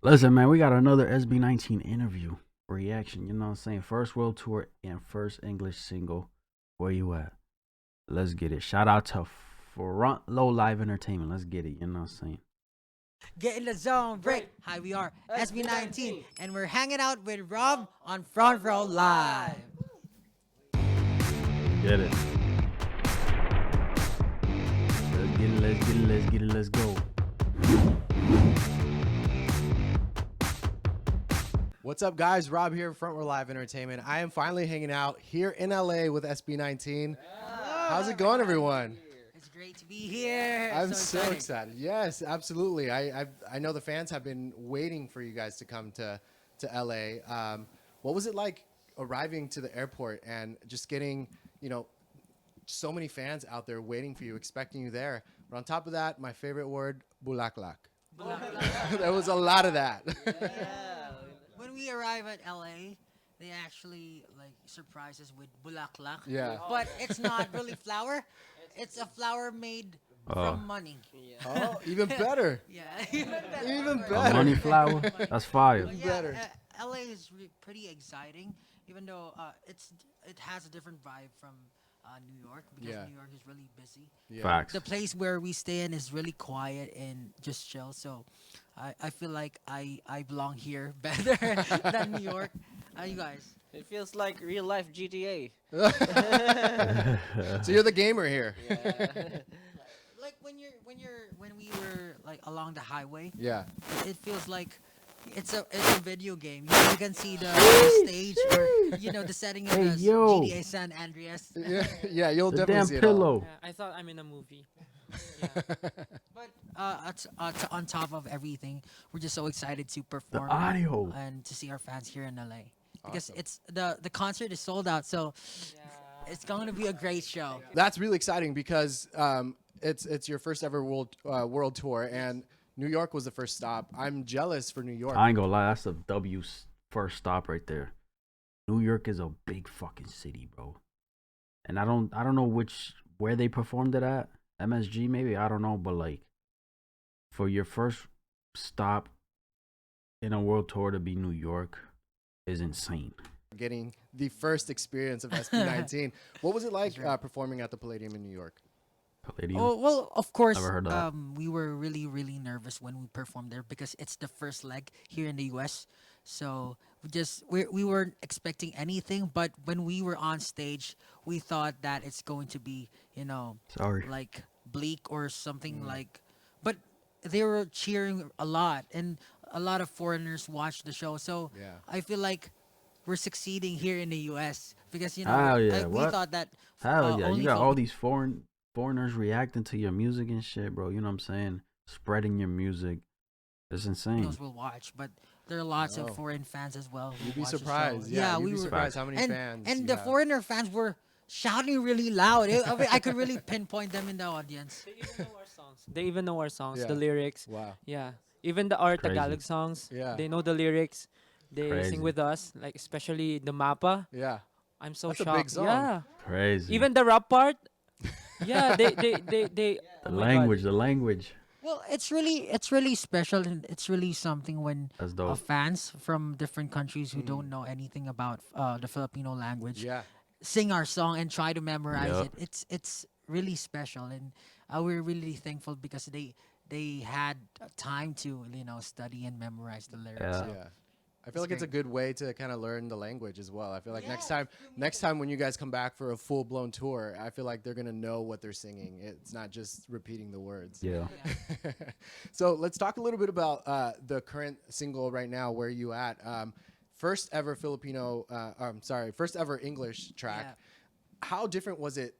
Listen, man, we got another SB19 interview reaction. You know what I'm saying? First world tour and first English single. Where you at? Let's get it. Shout out to Front Low Live Entertainment. Let's get it. You know what I'm saying? Get in the zone, break. Hi, we are SB19, and we're hanging out with Rob on Front Row Live. Get it. Let's get it. Let's get it. Let's get it. Let's go. What's up, guys? Rob here, Front Row Live Entertainment. I am finally hanging out here in LA with SB19. How's it going, everyone? It's great to be here. I'm so excited. Yes, absolutely. I know the fans have been waiting for you guys to come to LA. What was it like arriving to the airport and just getting, so many fans out there waiting for you, expecting you there? But on top of that, my favorite word, bulaklak. There was a lot of that. When we arrive at LA, they actually surprise us with bulaklak. Yeah. But it's not really flour. It's a flour made from money. Oh, even better. Yeah, even better. Even A better. money flower? That's fire. But better. LA is pretty exciting, even though it has a different vibe from New York, because Yeah. New York is really busy. Yeah. Facts. The place where we stay in is really quiet and just chill. So I feel like I belong here better than New York. You guys? It feels like real life GTA. So you're the gamer here. Like when we were along the highway, Yeah. it feels like it's a video game. You can see the stage or the setting of Hey, the yo. GTA San Andreas. Yeah, you'll The definitely damn see it all. pillow. I thought I'm in a movie. But on top of everything, we're just so excited to The perform audio. and to see our fans here in LA, because Awesome. it's the concert is sold out. So it's going to be a great show. That's really exciting because it's your first ever world tour, and New York was the first stop. I'm jealous for New York. I ain't gonna lie. That's a W's first stop right there. New York is a big fucking city, bro. And I don't know where they performed it at. MSG maybe, I don't know, but for your first stop in a world tour to be New York is insane. Getting the first experience of SB19. What was it like That's right. performing at the Palladium in New York? Palladium. Oh well, of course. Never heard of that. We were really nervous when we performed there because it's the first leg here in the U.S. So we weren't expecting anything, but when we were on stage, we thought that it's going to be Sorry. like bleak or something but they were cheering a lot, and a lot of foreigners watched the show. So Yeah. I feel like we're succeeding here in the U.S. because Hell yeah, we what? thought that Hell yeah. only You got Fili- all these foreigners reacting to your music and shit, bro. You know what I'm saying? Spreading your music. It's insane. Filipinos will watch, but there are lots Oh. of foreign fans as well. who You'd be watch the show. surprised. Yeah, you'd we be were, surprised how many and fans. and you the have. foreigner fans were shouting really loud. I mean, I could really pinpoint them in the audience. They even know our songs. They even know our songs, Yeah. the lyrics. Wow. Yeah. Even our Crazy. Tagalog songs. Yeah. They know the lyrics. They Crazy. sing with us, like especially the Mapa. Yeah. I'm so That's a shocked. big song. Yeah. Crazy. Even the rap part. Yeah, they the oh my God. language. Well, it's really special, and it's really something when That's dope. fans from different countries who don't know anything about the Filipino language Yeah. sing our song and try to memorize Yup. it. It's really special, and we're really thankful because they had time to study and memorize the lyrics. Yeah. So Yeah. I feel like it's a good way to kind of learn the language as well. I feel like next time when you guys come back for a full blown tour, I feel like they're gonna know what they're singing. It's not just repeating the words. Yeah. So let's talk a little bit about the current single right now. Where you at? First ever first ever English track. Yeah. How different was it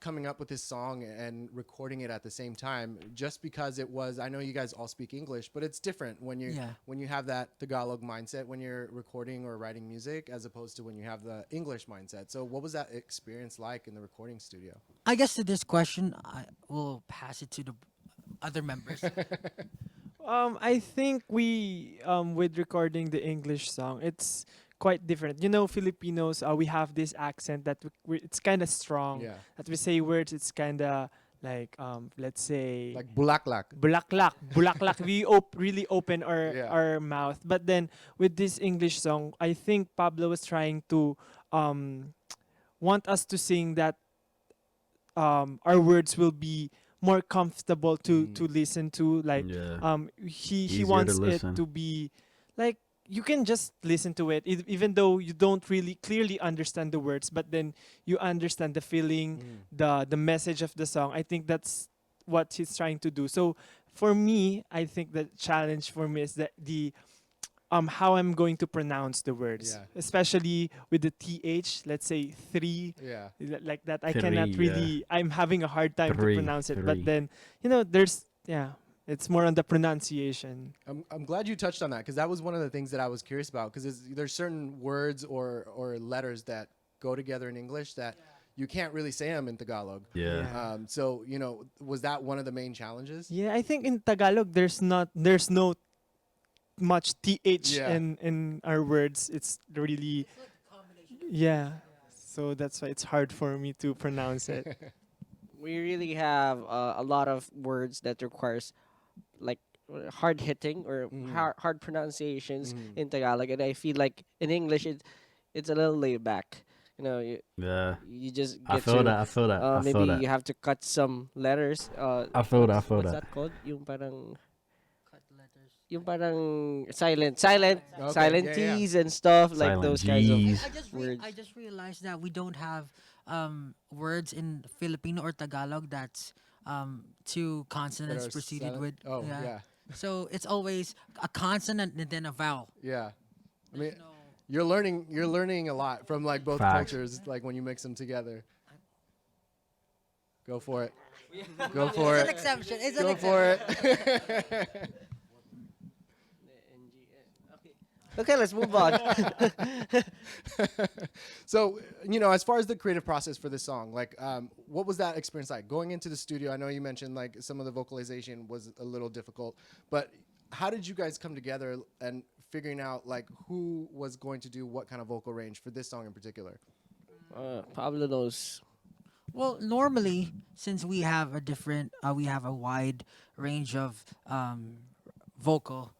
coming up with this song and recording it at the same time? Just because it was, I know you guys all speak English, but it's different when you have that Tagalog mindset when you're recording or writing music, as opposed to when you have the English mindset. So what was that experience like in the recording studio? I guess to this question, I will pass it to the other members. I think we with recording the English song, it's quite different. Filipinos, we have this accent that it's kind of strong. Yeah. That we say words, it's kind of like let's say Like bulaklak. bulaklak. We really open our Yeah. our mouth. But then with this English song, I think Pablo was trying to um want us to sing that our words will be more comfortable to listen to. Like Yeah. he Easier to wants it listen. to be like you can just listen to it even though you don't really clearly understand the words, but then you understand the feeling, the message of the song. I think that's what he's trying to do. So for me, I think the challenge for me is that the how I'm going to pronounce the words, Yeah. especially with the th. Let's say three, Yeah. like that. I Three, cannot yeah. really. I'm having a hard time to Three, pronounce it. three. But then there's it's more on the pronunciation. I'm glad you touched on that because that was one of the things that I was curious about because there's certain words or letters that go together in English that you can't really say them in Tagalog. Yeah. So was that one of the main challenges? Yeah, I think in Tagalog there's no much th Yeah. in our words. It's really So that's why it's hard for me to pronounce it. We really have a lot of words that requires like hard hitting or hard pronunciations in Tagalog, and I feel like in English it's a little laid back. Yeah. You just I get feel to that. I feel that. I maybe feel that. you have to cut some letters. I feel that. I feel What's that. that called? Cut letters. Yung parang silent Okay, yeah, yeah. T's and stuff like Silent those kinds of G's. words. I just realized that we don't have words in Filipino or Tagalog that's two consonants are preceded silent? with. Oh, yeah. So it's always a consonant and then a vowel. Yeah. I mean, No. you're learning a lot from like both Facts. cultures, like when you mix them together. Go for it. Go for It's an it. exception. It's an Go exception. for it. Okay, let's move on. So, as far as the creative process for this song, like, what was that experience like? Going into the studio, I know you mentioned like some of the vocalization was a little difficult, but how did you guys come together and figuring out like who was going to do what kind of vocal range for this song in particular? Pablo knows. Well, normally, since we have we have a wide range of vocal.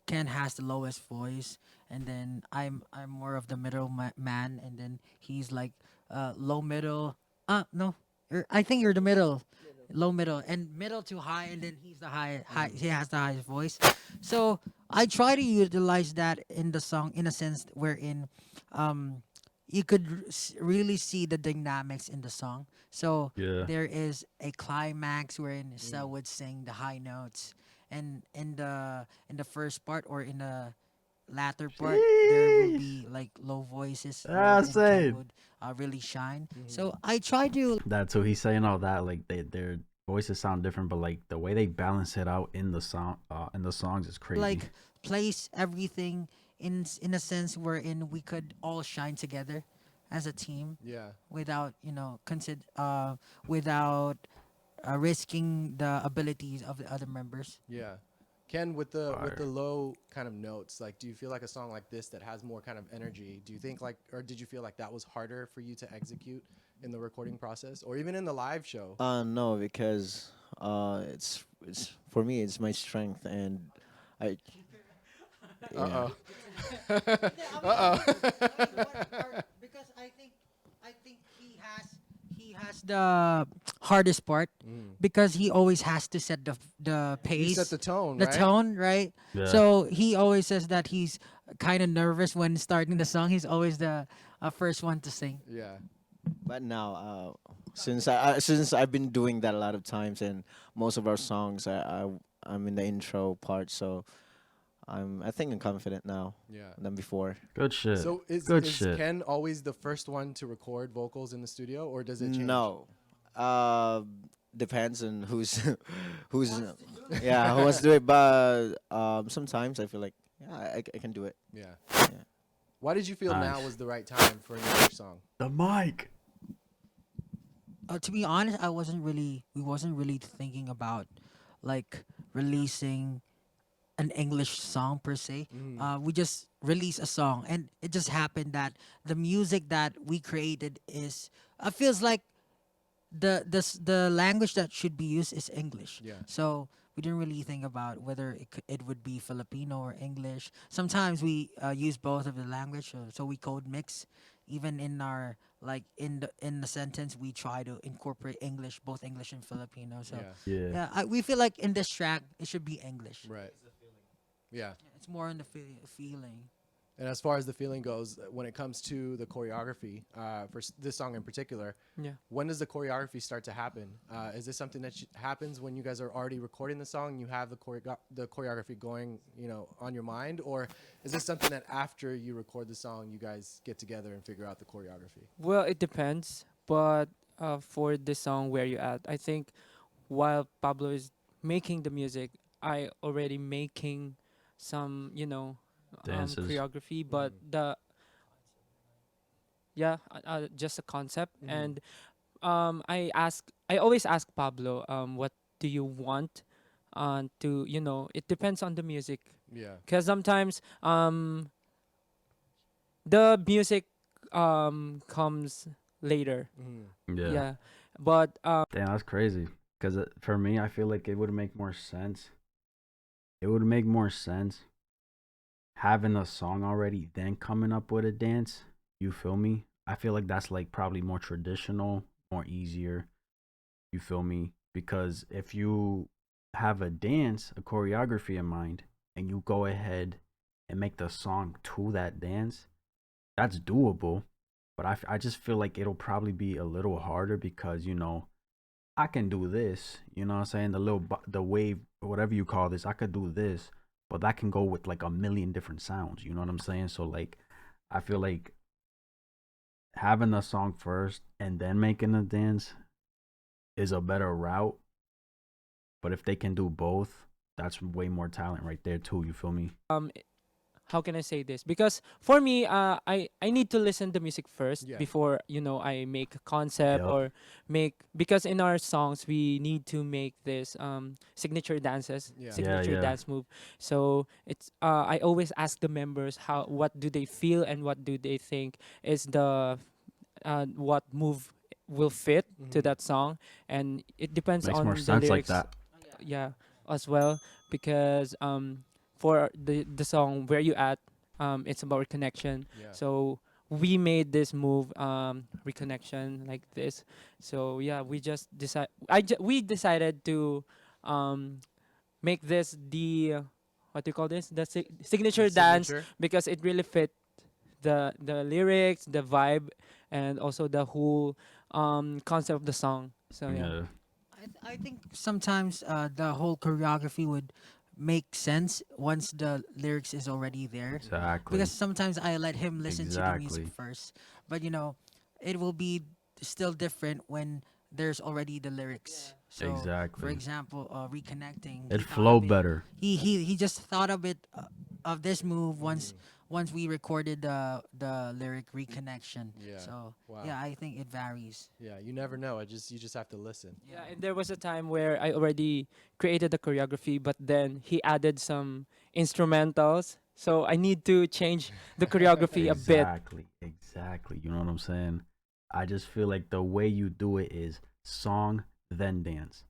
Ken has the lowest voice, and then I'm more of the middle man, and then he's like low middle. No, I think you're the middle, low middle, and middle to high, and then he's the high. He has the highest voice. So I try to utilize that in the song in a sense wherein you could really see the dynamics in the song. So Yeah. there is a climax wherein Sel would sing the high notes, and in the first part or in the latter part there will be like low voices wherein Ken same. would really shine. So I try to That too. He's saying all that. Like their voices sound different, but like the way they balance it out in the song, in the songs is crazy. like place everything in a sense wherein we could all shine together as a team Yeah. without without risking the abilities of the other members. Yeah. Ken, with the Fire. low kind of notes, like, do you feel like a song like this that has more kind of energy? Do you think like, or did you feel like that was harder for you to execute in the recording process, or even in the live show? No, because it's for me it's my strength, and I Uh oh. Because I think he has the hardest part because he always has to set the pace, You set the tone, the right? tone, right? Yeah. So he always says that he's kind of nervous when starting the song. He's always the first one to sing. Yeah. but now since since I've been doing that a lot of times, and most of our songs I'm in the intro part, so I think I'm confident now Yeah. than before. Good shit. So Good is shit. Ken always the first one to record vocals in the studio, or does it change? No, depends on who's who's yeah who wants to do it, but sometimes I feel like I can do it. Yeah. Yeah. Why did you feel now Nice. was the right time for an English song? The mic. To be honest, we wasn't really thinking about like releasing an English song per se. We just released a song, and it just happened that the music that we created feels like the language that should be used is English. Yeah. So we didn't really think about whether it would be Filipino or English. Sometimes we use both of the language, so we code mix. Even in our like in the sentence, we try to incorporate English, both English and Filipino. So Yeah. Yeah. yeah, we feel like in this track it should be English. Right. Yeah. Yeah, it's more on the feeling. And as far as the feeling goes, when it comes to the choreography for this song in particular, Yeah. when does the choreography start to happen? Is this something that happens when you guys are already recording the song? You have the choreography going, on your mind, or is this something that after you record the song, you guys get together and figure out the choreography? Well, it depends, but for this song, Where You At, I think while Pablo is making the music, I already making some, Dances. choreography, but the yeah, just a concept. Mhm. And I always ask Pablo, what do you want? To it depends on the music, Yeah. because sometimes the music comes later. Mhm. Yeah. Yeah, but Damn, that's crazy. Because for me, I feel like it would make more sense. It would make more sense having a song already, then coming up with a dance. You feel me? I feel like that's like probably more traditional, more easier. You feel me? Because if you have a dance, a choreography in mind, and you go ahead and make the song to that dance, that's doable. But I just feel like it'll probably be a little harder because, I can do this, you know what I'm saying? The wave, or whatever you call this, I could do this, but that can go with like a million different sounds, you know what I'm saying? So, like, I feel like having the song first and then making the dance is a better route. But if they can do both, that's way more talent right there too. You feel me? how can I say this? Because for me, I need to listen to music first Yeah. before I make a concept Yup. or make, because in our songs we need to make this signature dances, Yeah. signature Yeah. dance move. So it's I always ask the members what do they feel and what do they think is the what move will fit to Mhm. that song, and it depends Makes more on the sense like lyrics. that. Yeah, as well, because for the song Where You At, it's about reconnection. Yeah. So we made this move, reconnection, like this. So yeah, we decided to um make this the what do you call this, the signature The dance, signature? because it really fit the lyrics, the vibe, and also the whole concept of the song. So yeah. Yeah. I think sometimes the whole choreography would make sense once the lyrics is already there. Exactly. Because sometimes I let him listen to the music Exactly. first, but it will be still different when there's already the lyrics. So, for Exactly. example, reconnecting. It He thought flow of it. better. He just thought of it of this move Mm. once we recorded the lyric reconnection. Yeah. So Wow. yeah, I think it varies. Yeah. You never know. You just have to listen. Yeah, and there was a time where I already created the choreography, but then he added some instrumentals. So I need to change the choreography a bit. Exactly. Exactly. You know what I'm saying? I just feel like the way you do it is song, then dance.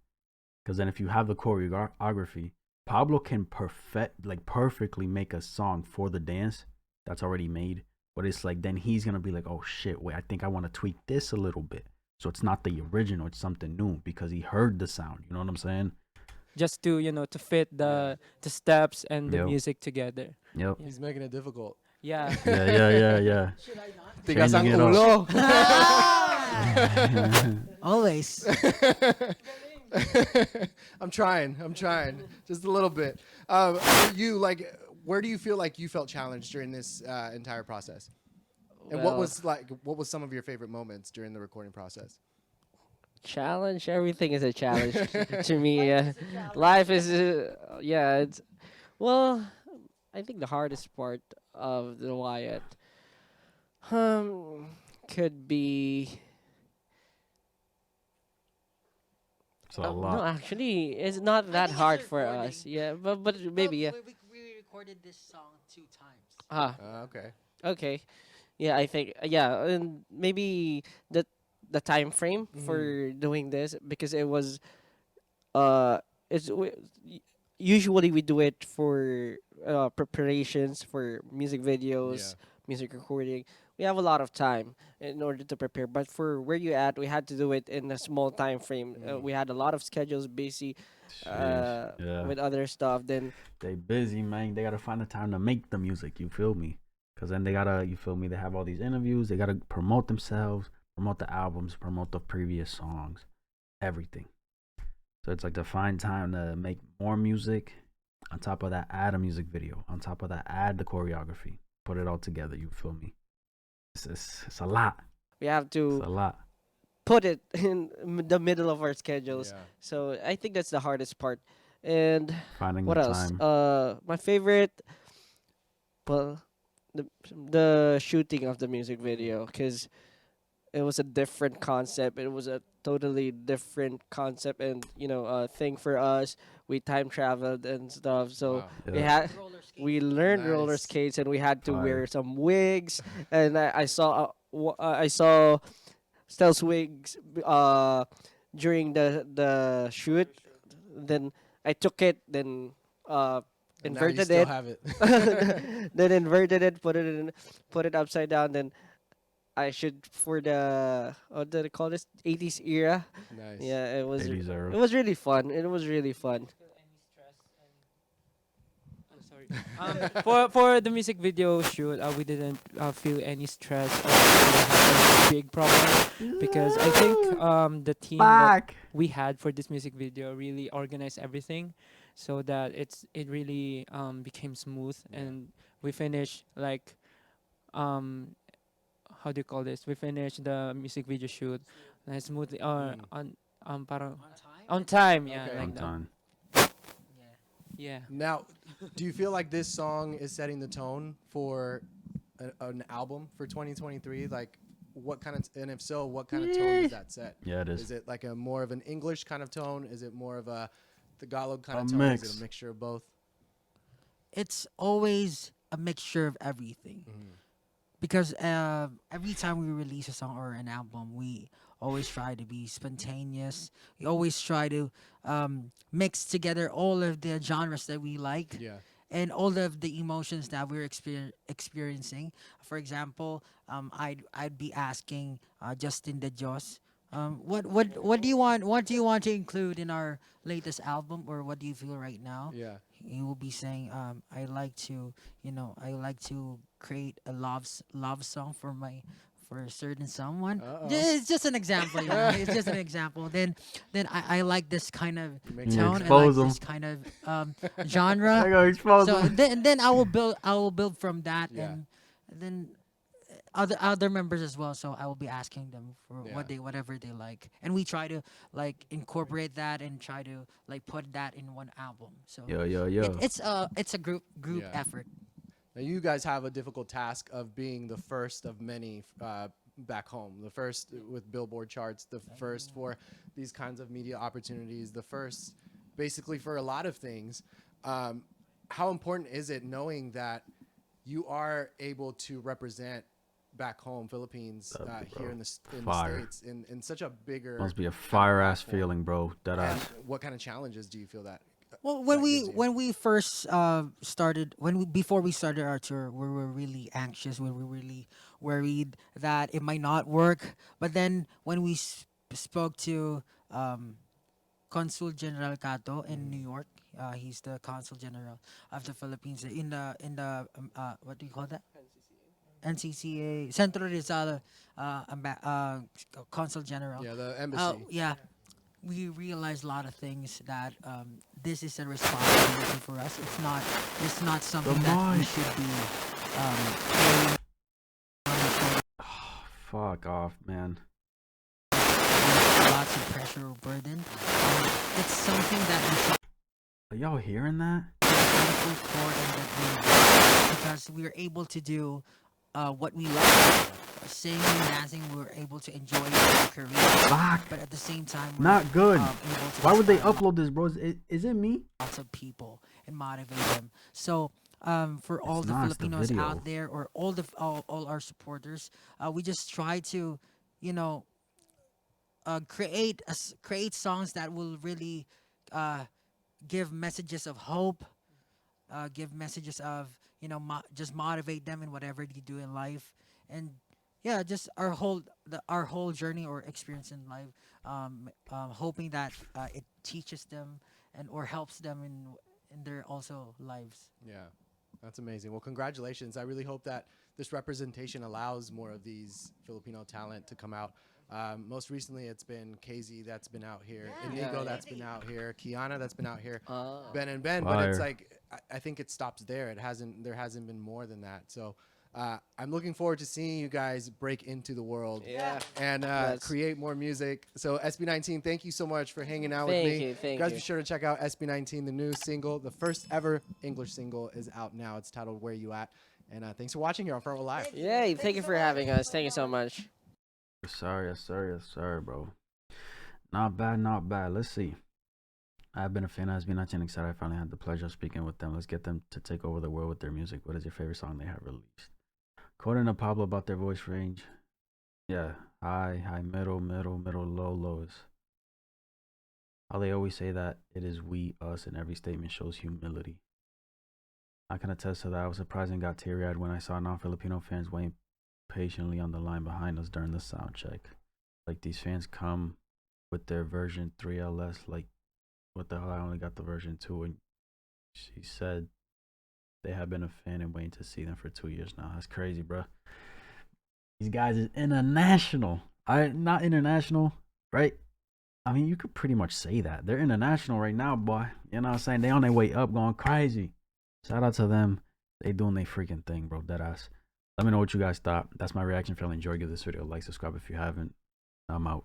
Because then if you have the choreography, Pablo can perfectly make a song for the dance that's already made. But it's like then he's gonna be like, oh shit, wait, I think I want to tweak this a little bit. So it's not the original, it's something new because he heard the sound. You know what I'm saying? Just to to fit the steps and the Yep. music together. Yep. Yeah. He's making it difficult. Yeah. Yeah. Tigas ang Changing it up. ulo. Always. I'm trying. Just a little bit. You like, where do you feel like you felt challenged during this entire process? And what Well, was some of your favorite moments during the recording process? challenge? Everything is a challenge to me. Life is, yeah. It's well. I think the hardest part of the WYAT could be. It's a No, lot. actually, it's not that hard for us. Yeah, but maybe yeah. We recorded this song 2 times. Ah, Okay. okay. Yeah, I think yeah, and maybe the the time frame for doing this because it was uh it's usually we do it for preparations for music Yeah. videos, music recording. We have a lot of time in order to prepare, but for where you at, we had to do it in a small time frame. We had a lot of schedules busy Sheesh. Yeah. with other stuff. Then They busy, man. They gotta find the time to make the music. You feel me? Cause then they gotta, you feel me? They have all these interviews. They gotta promote themselves, promote the albums, promote the previous songs, everything. So it's like to find time to make more music. On top of that, add a music video. On top of that, add the choreography. Put it all together. You feel me? It's a lot. we have It's to a lot. put it in the middle of our schedules. Yeah. So I think that's the hardest part. And Finding what the else? time. My favorite, well, the shooting of the music video, because it was a different concept. It was a totally different concept, and thing for us. We time traveled and stuff, so Wow. we Yeah. had we learned roller Nice. skates, and we had to Fire. wear some wigs. And I saw Stealth wigs during the shoot. Then I took it, then And now you inverted still it, have it. then inverted it, put it upside down. Then I should for the what do they call this 80s era. Nice. Yeah, it was 80s era. it was really fun. It was really fun. Sorry. For the music video shoot, we didn't feel any stress or really have any big problem because I think the team that we had for this music video really organized everything so that it really became smooth, and we finished like um how do you call this? We finished the music video shoot smoothly or on parang on time. Yeah, Okay. like On that. time. Yeah. Now, do you feel like this song is setting the tone for an album for 2023? Like, what kind of, and if so, what kind of tone does that set? Yeah, it is. Is it like a more of an English kind of tone? Is it more of a Tagalog kind A of tone? Is mix. it a mixture of both? It's always a mixture of everything. Because every time we release a song or an album, we always try to be spontaneous. We always try to mix together all of the genres that we like Yeah. and all of the emotions that we're experiencing. For example, I'd be asking Justin De Jos, what do you want? What do you want to include in our latest album, or what do you feel right now? Yeah. He will be saying, I like to, I like to create a love song for a certain someone. Uh-oh. It's just an example, it's just an example. Then I like this kind of Makes You tone. I like expose 'em. this kind of genre. I gotta expose So them. then I will build from that, Yeah. and then other members as well. So I will be asking them for Yeah. whatever they like, and we try to like incorporate that and try to like put that in one album. So Yo. it's a group Yeah. effort. Now, you guys have a difficult task of being the first of many back home, the first with Billboard charts, the first for these kinds of media opportunities, the first basically for a lot of things. How important is it knowing that you are able to represent back home, Philippines, That'd be, here bro, in the fire. States, in such a bigger Must be a kind of fire ass platform? feeling, bro. That And ass. what kind of challenges do you feel that? Well, that gives you? when we first started, before we started our tour, we were really anxious. We were really worried that it might not work. But then when we spoke to Consul General Cato in New York, he's the Consul General of the Philippines in the what do you call that? NCCA Central Rizal Consul General. Yeah, the embassy. Yeah, we realized a lot of things that this is a responsibility for us. It's not something that we mic. should be carrying on our shoulders. Fuck off, man. Lots of pressure or burden. It's something that we should Are y'all hearing that? be thankful for, and that we because we are able to do what we love. Singing, dancing, we were able to enjoy our career. Fuck. But at the same time, we're, Not good. able to Why would they inspire upload this, bro? Is it me? lots of people and motivate them. So for all It's the not, it's the Filipinos video. out there, or all our supporters, we just try to, you know, create songs that will really uh, give messages of hope, give messages of just motivate them in whatever they do in life, and yeah, just our whole journey or experience in life, hoping that it teaches them and or helps them in their also lives. Yeah, that's amazing. Well, congratulations. I really hope that this representation allows more of these Filipino talent to come out. Most recently, it's been KZ that's been out here, Inigo Yeah. that's been out here, Kiana that's been out here, Uh, Ben and Ben. But it's Fire. like I think it stops there. There hasn't been more than that. So I'm looking forward to seeing you guys break into the world yeah. and That's- create more music. So SB19, thank you so much for hanging out with Thank me. you, thank guys, you. be sure to check out SB19, the new single, the first ever English single is out now. It's titled "Where You At," and thanks for watching here on Front Row Live. Yay, thank you for having us. Thank you so much. Yes, sir, bro. Not bad, not bad. Let's see. I've been a fan of SB19, excited. I finally had the pleasure of speaking with them. Let's get them to take over the world with their music. What is your favorite song they have released? Quoting to Pablo about their voice range. Yeah, high, middle, low, lows. How they always say that it is we, us, and every statement shows humility. I can attest to that. I was surprised and got teary-eyed when I saw non-Filipino fans waiting patiently on the line behind us during the sound check. Like, these fans come with their version 3LS, like, what the hell, I only got the version 2, and she said they have been a fan and waiting to see them for 2 years now. That's crazy, bro. These guys is international. Not international, right? I mean, you could pretty much say that. They're international right now, boy. You know what I'm saying? They on their way up, going crazy. Shout out to them. They doing their freaking thing, bro. Deadass. Let me know what you guys thought. That's my reaction. If you enjoyed, give this video a like, subscribe if you haven't. I'm out.